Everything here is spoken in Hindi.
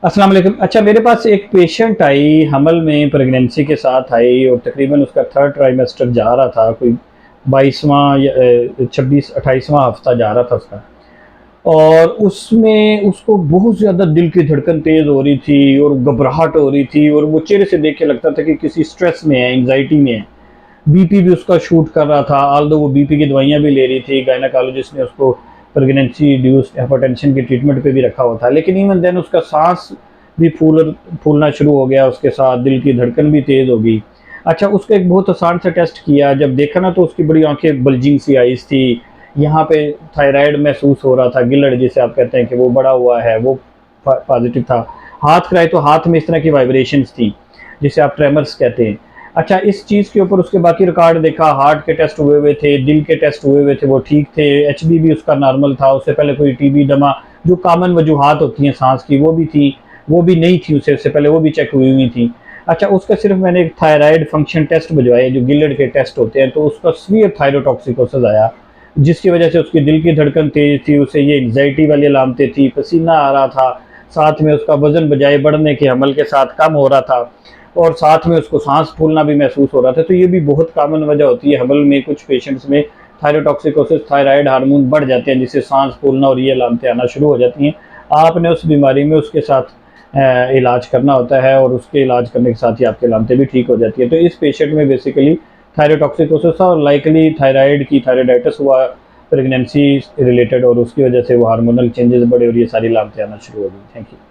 अस्सलाम वालेकुम। अच्छा, मेरे पास एक पेशेंट आई, हमल में प्रेगनेंसी के साथ आई और तकरीबन उसका थर्ड ट्राइमेस्टर जा रहा था, कोई 22वां या 26-28वां हफ्ता जा रहा था उसका। और उसमें उसको बहुत ज़्यादा दिल की धड़कन तेज़ हो रही थी और घबराहट हो रही थी, और वो चेहरे से देख के लगता था कि किसी स्ट्रेस में है, एंग्जाइटी में है। बीपी भी उसका शूट कर रहा था, आल्दो वो बीपी की दवाइयाँ भी ले रही थी, गायनेकोलॉजिस्ट ने उसको प्रेगनेंसी इंड्यूस्ड हाइपरटेंशन की ट्रीटमेंट पे भी रखा हुआ था, लेकिन इवन देन उसका सांस भी फूलना शुरू हो गया, उसके साथ दिल की धड़कन भी तेज़ हो गई। अच्छा, उसका एक बहुत आसान सा टेस्ट किया, जब देखा ना तो उसकी बड़ी आंखें बल्जिंग सी आईज थी, यहाँ पे थायराइड महसूस हो रहा था, गिलड़ जिसे आप कहते हैं कि वो बड़ा हुआ है, वो पॉजिटिव था। हाथ कराए तो हाथ में इस तरह की वाइब्रेशंस थी, जिसे आप ट्रेमर्स कहते हैं। अच्छा, इस चीज़ के ऊपर उसके बाकी रिकॉर्ड देखा, हार्ट के टेस्ट हुए हुए थे, दिल के टेस्ट हुए हुए थे, वो ठीक थे, एचबी भी उसका नॉर्मल था, उससे पहले कोई टीबी दमा जो कॉमन वजूहात होती हैं सांस की वो भी थी, वो भी नहीं थी उससे पहले, वो भी चेक हुई हुई थी। अच्छा, उसका सिर्फ मैंने एक थायराइड फंक्शन टेस्ट भिजवाए जो गिलड़ के टेस्ट होते हैं, तो उसका सीवियर थायरोटॉक्सिकोसिस आया, जिसकी वजह से उसकी दिल की धड़कन तेज थी, उसे ये एंग्जाइटी वाली अलामतें थी, पसीना आ रहा था, साथ में उसका वजन बजाय बढ़ने के हमल के साथ कम हो रहा था, और साथ में उसको सांस फूलना भी महसूस हो रहा था। तो ये भी बहुत कॉमन वजह होती है हमल में, कुछ पेशेंट्स में थायरोटॉक्सिकोसिस, थायराइड हार्मोन बढ़ जाते हैं जिससे सांस फूलना और ये अलामतें आना शुरू हो जाती हैं। आपने उस बीमारी में उसके साथ इलाज करना होता है, और उसके इलाज करने के साथ ही आपकी अलामतें भी ठीक हो जाती है। तो इस पेशेंट में बेसिकली थायरोटॉक्सिकोसिस था, और लाइकली थायराइड की थायराइडाइटिस हुआ प्रेगनेंसी रिलेटेड, और उसकी वजह से वो हार्मोनल चेंजेस बढ़े और ये सारी अलामतें आना शुरू हो गई। Thank you.